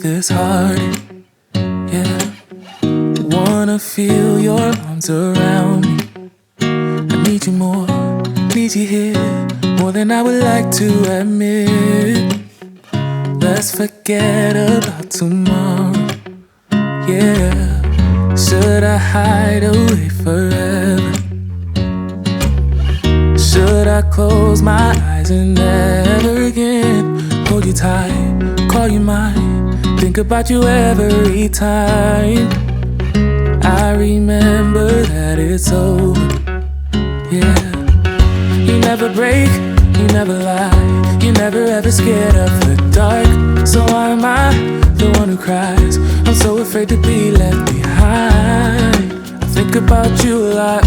this hard. Yeah, wanna feel your arms around me. I need you more, need you here, more than I would like to admit. Let's forget about tomorrow. Yeah, should I hide away forever? Should I close my eyes and never again hold you tight, call you mine, think about you every time? I remember that it's over. Yeah, you never break, you never lie, you're never ever scared of the dark. So why am I the one who cries? I'm so afraid to be left behind. I think about you a lot.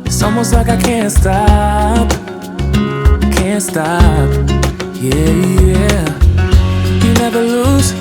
It's almost like I can't stop, can't stop. Yeah, yeah. You never lose,